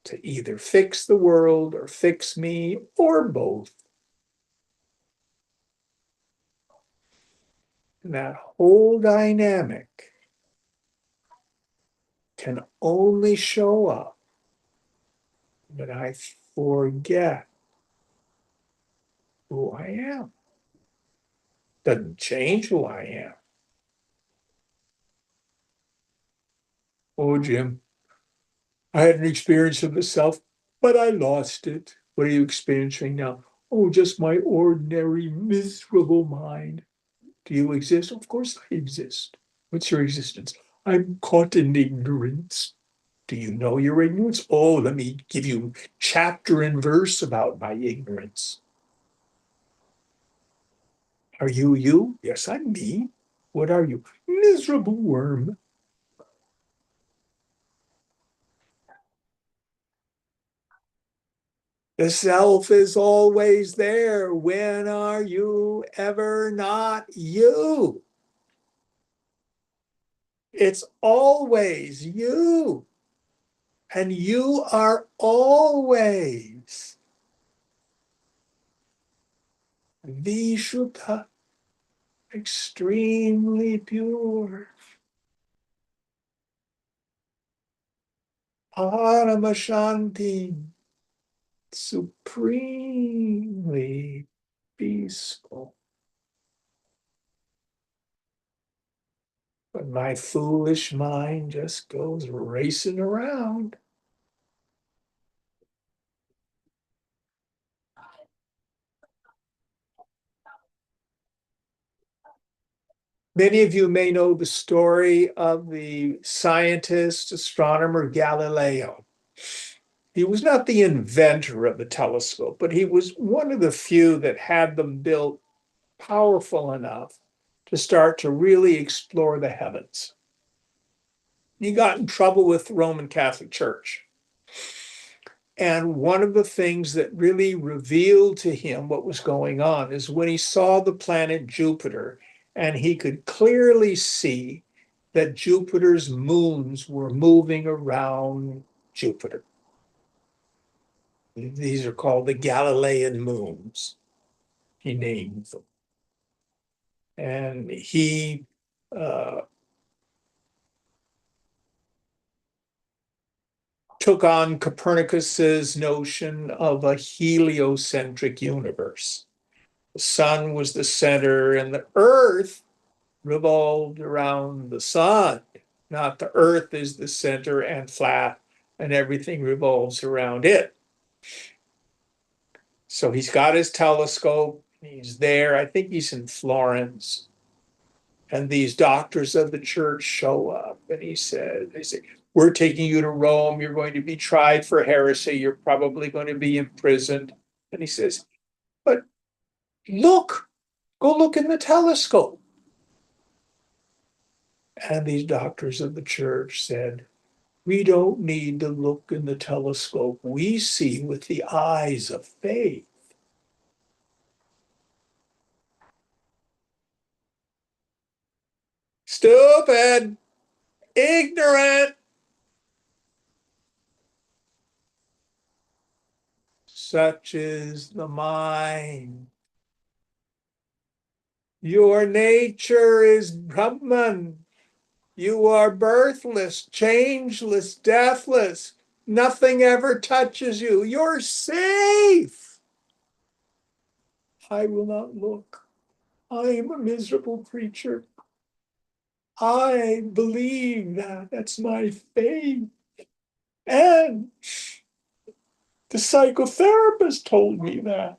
to either fix the world or fix me or both. And that whole dynamic can only show up when I forget who I am. Doesn't change who I am. Oh, Jim, I had an experience of the self, but I lost it. What are you experiencing now? Oh, just my ordinary, miserable mind. Do you exist? Of course I exist. What's your existence? I'm caught in ignorance. Do you know your ignorance? Oh, let me give you chapter and verse about my ignorance. Are you you? Yes, I'm me. What are you? Miserable worm. The self is always there. When are you ever not you? It's always you. And you are always Vishuddha, extremely pure. Paramashanti, supremely peaceful. But my foolish mind just goes racing around. Many of you may know the story of the scientist, astronomer Galileo. He was not the inventor of the telescope, but he was one of the few that had them built powerful enough to start to really explore the heavens. He got in trouble with the Roman Catholic Church. And one of the things that really revealed to him what was going on is when he saw the planet Jupiter, and he could clearly see that Jupiter's moons were moving around Jupiter. These are called the Galilean moons. He named them. And he took on Copernicus's notion of a heliocentric universe. The sun was the center, and the earth revolved around the sun, not the earth is the center and flat, and everything revolves around it. So he's got his telescope, he's there, I think he's in Florence, and these doctors of the church show up, and they say, we're taking you to Rome, you're going to be tried for heresy, you're probably going to be imprisoned. And he says, but look, go look in the telescope. And these doctors of the church said, we don't need to look in the telescope. We see with the eyes of faith. Stupid, ignorant. Such is the mind. Your nature is Brahman. You are birthless, changeless, deathless. Nothing ever touches you. You're safe. I will not look. I am a miserable creature. I believe that. That's my faith. And the psychotherapist told me that.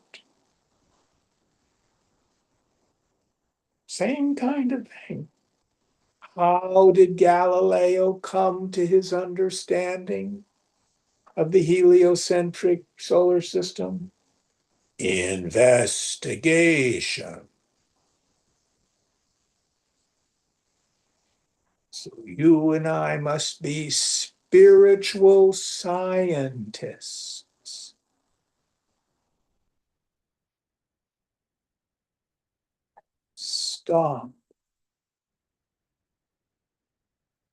Same kind of thing. How did Galileo come to his understanding of the heliocentric solar system? Investigation. So you and I must be spiritual scientists. Stop.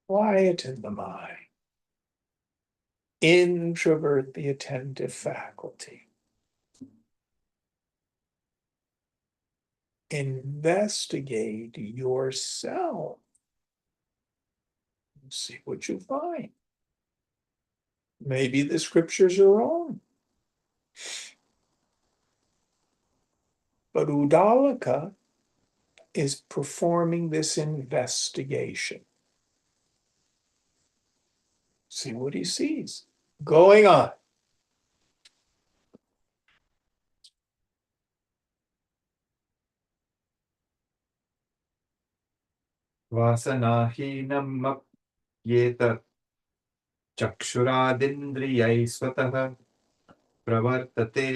Quieten the mind. Introvert the attentive faculty. Investigate yourself. See what you find. Maybe the scriptures are wrong. But Udalaka is performing this investigation. See what he sees. Going on. वासनाहीनमप्येत चक्षुरादिन्द्रियै स्वतः प्रवर्तते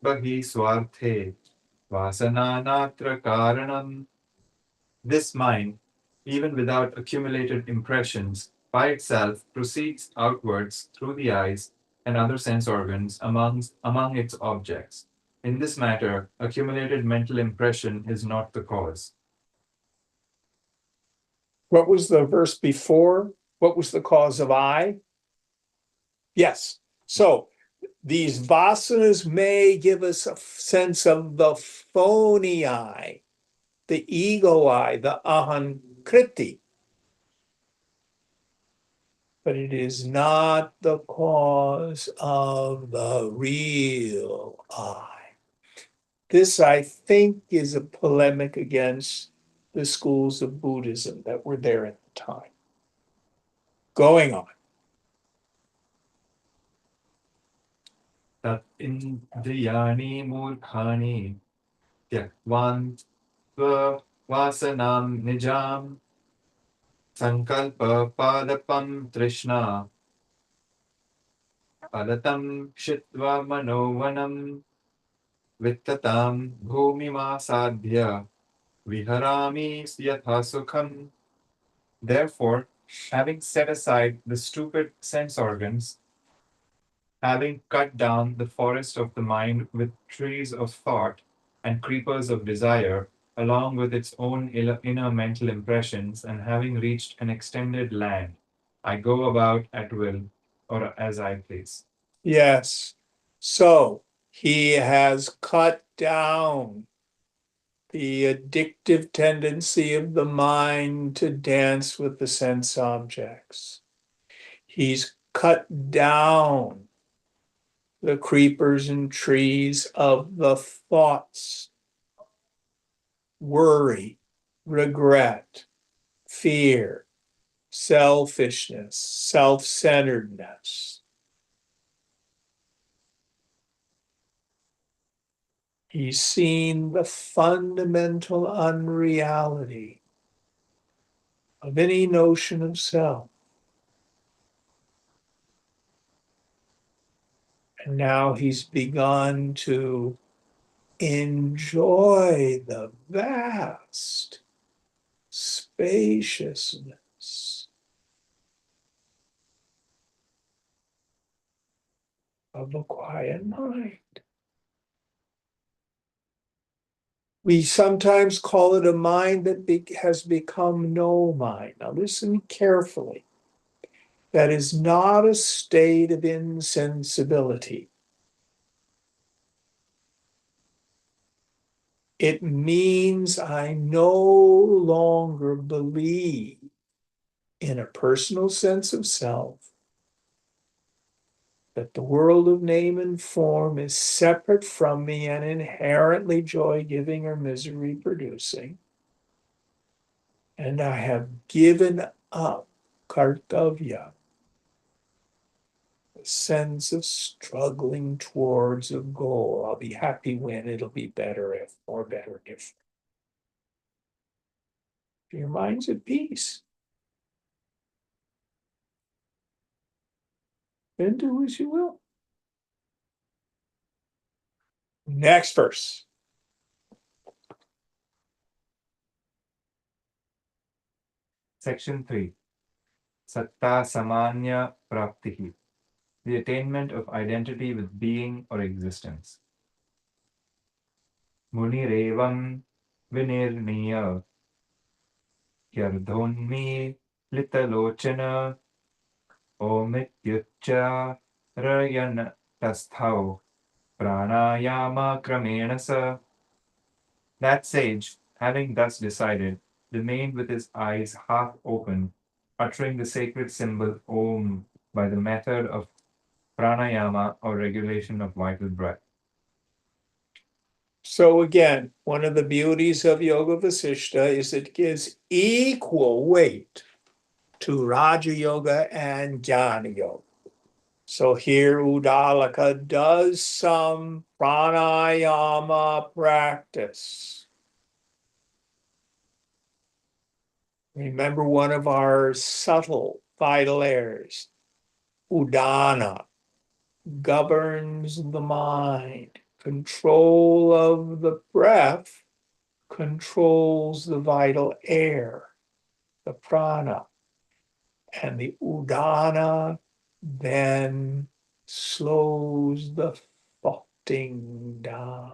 बहि स्वार्थे वासनानात्र कारणम्. This mind, even without accumulated impressions, by itself proceeds outwards through the eyes and other sense organs among its objects. In this matter, accumulated mental impression is not the cause. What was the verse before? What was the cause of I? Yes. So these vasanas may give us a sense of the phony I, the ego I, the ahankriti. But it is not the cause of the real I. This, I think, is a polemic against the schools of Buddhism that were there at the time. Going on. Tat indriyani murkhani tyakvan vasanam nijam sankalpa padapam trishna padatam shitva manovanam vittatam bhumimasadhya viharami yatha sukham. Therefore, having set aside the stupid sense organs, having cut down the forest of the mind with trees of thought and creepers of desire, along with its own inner mental impressions, and having reached an extended land, I go about at will or as I please. Yes. So he has cut down the addictive tendency of the mind to dance with the sense objects. He's cut down the creepers and trees of the thoughts, worry, regret, fear, selfishness, self-centeredness. He's seen the fundamental unreality of any notion of self. And now he's begun to enjoy the vast spaciousness of a quiet mind. We sometimes call it a mind that has become no mind. Now listen carefully. That is not a state of insensibility. It means I no longer believe in a personal sense of self, that the world of name and form is separate from me and inherently joy-giving or misery-producing. And I have given up kartavya, the sense of struggling towards a goal. I'll be happy when, it'll be better if, or better if. Your mind's at peace. Then do as you will. Next verse. Section 3. Satta Samanya Praptihi. The attainment of identity with being or existence. Munirevam vinirniya yardhonmi litalochana omityucha rayan tasthau pranayama kramena sa. That sage, having thus decided, remained with his eyes half open, uttering the sacred symbol Om by the method of pranayama or regulation of vital breath. So again, one of the beauties of Yoga Vasishtha is it gives equal weight to Raja Yoga and Jnana Yoga. So here Uddalaka does some pranayama practice. Remember one of our subtle vital airs, Udana, governs the mind. Control of the breath controls the vital air, the prana, and the Udana then slows the faulting down.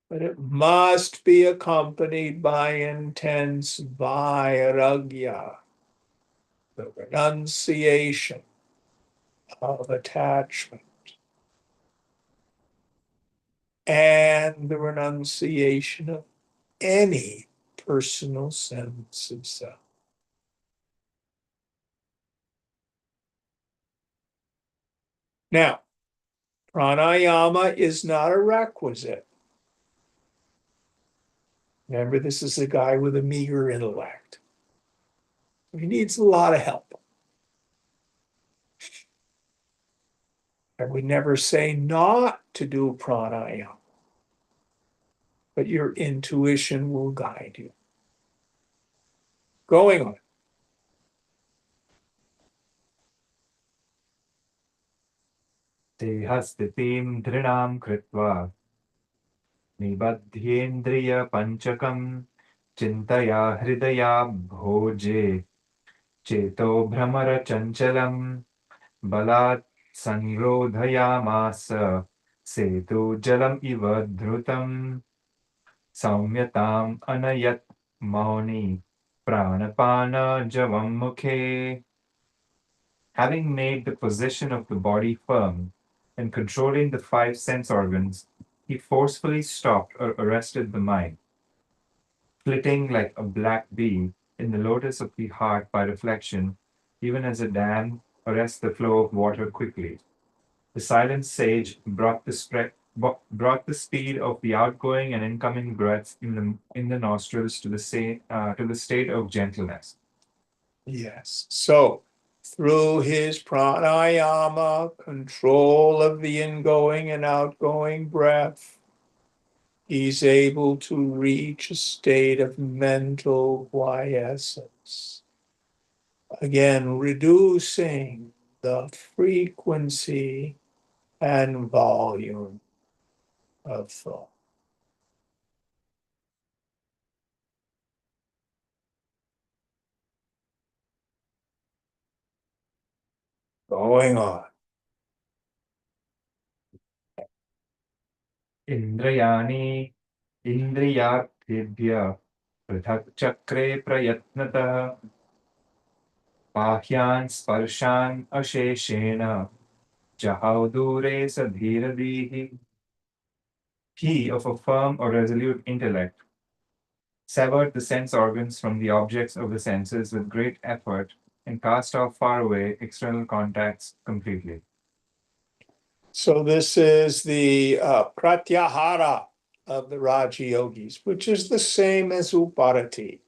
But it must be accompanied by intense vairagya, the renunciation of attachment and the renunciation of any personal sense of self. Now, pranayama is not a requisite. Remember, this is a guy with a meager intellect. He needs a lot of help. And we never say not to do pranayama, but your intuition will guide you. Going on. देहस्थितिं दृढां कृत्वा निबध्येन्द्रियपञ्चकं चिन्तया हृदया भोजे चेतो भ्रमरचञ्चलं बलात् संरोधयामास सेतुजलम् इव धृतम् सौम्यताम् अनयत् मौनि प्राणपानजवं मुखे. Having made the position of the body firm and controlling the five sense organs, he forcefully stopped or arrested the mind, flitting like a black bee in the lotus of the heart by reflection, even as a dam arrests the flow of water quickly. The silent sage brought the speed of the outgoing and incoming breaths in the nostrils to the state of gentleness. Yes. So through his pranayama, control of the ingoing and outgoing breath, he's able to reach a state of mental quiescence. Again, reducing the frequency and volume of thought. Going on. Indrayani Indriyarthibhya पृथक् चक्रे प्रयत्नतः बाह्यान् स्पर्शान् अशेषेण जहौ दूरे स धीरधीः. He of a firm or resolute intellect severed the sense organs from the objects of the senses with great effort and cast off far away external contacts completely. So this is the pratyahara of the Raja Yogis, which is the same as uparati.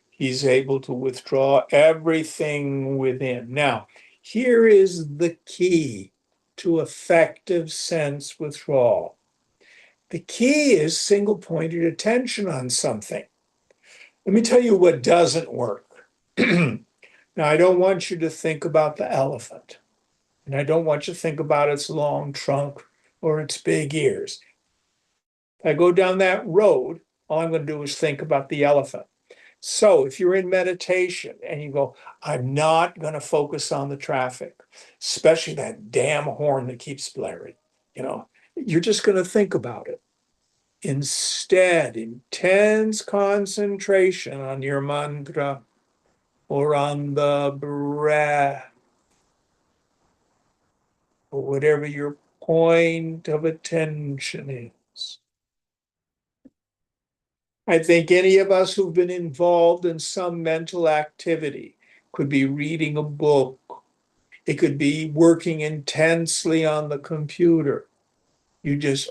He's able to withdraw everything within. Now, here is the key to effective sense withdrawal. The key is single-pointed attention on something. Let me tell you what doesn't work. Now, I don't want you to think about the elephant, and I don't want you to think about its long trunk or its big ears. If I go down that road, all I'm going to do is think about the elephant. So if you're in meditation and you go, I'm not going to focus on the traffic, especially that damn horn that keeps blaring, you're just going to think about it. Instead, intense concentration on your mantra or on the breath or whatever your point of attention is. I think any of us who've been involved in some mental activity, could be reading a book, It could be working intensely on the computer.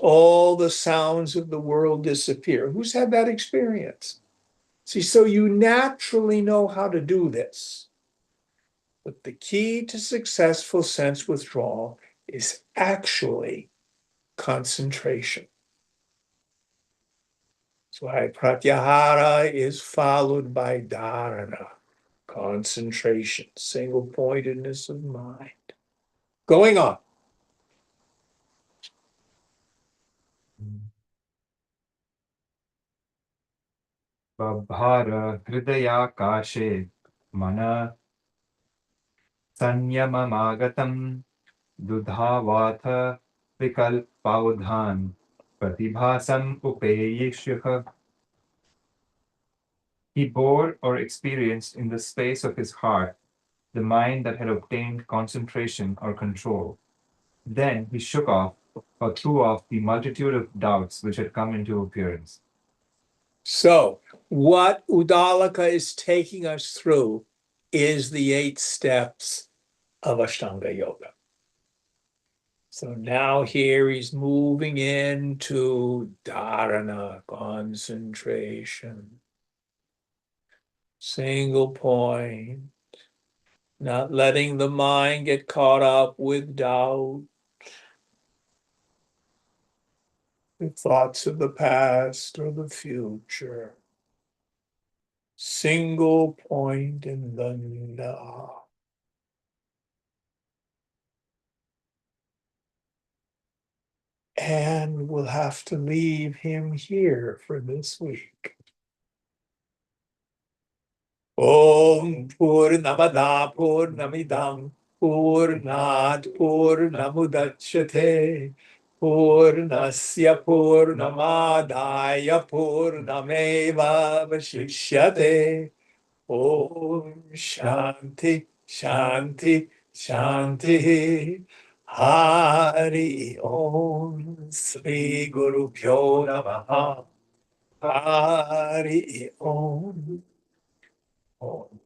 All the sounds of the world disappear. Who's had that experience? See, so you naturally know how to do this. But the key to successful sense withdrawal is actually concentration. That's why pratyahara is followed by dharana, concentration, single pointedness of mind. Going on. बभार हृदयाकाशे मन संयममागतम् दुधावाथ विकल्पावधान प्रतिभासम् उपेयिष्यः. He bore or experienced in the space of his heart the mind that had obtained concentration or control. Then he shook off or threw off the multitude of doubts which had come into appearance. So, what Udalaka is taking us through is the 8 steps of Ashtanga Yoga. So now here he's moving into dharana, concentration, single point, not letting the mind get caught up with doubt, the thoughts of the past or the future. Single point in the now. And we'll have to leave him here for this week. Om Purnamada Purnamidam Purnat Purnamudachyate Purnasya Purnamadaya Purnameva Vasishyate. Om Shanti Shanti Shanti. Hari Om Sri Guru Pyo Namaha. Hari Om. Om.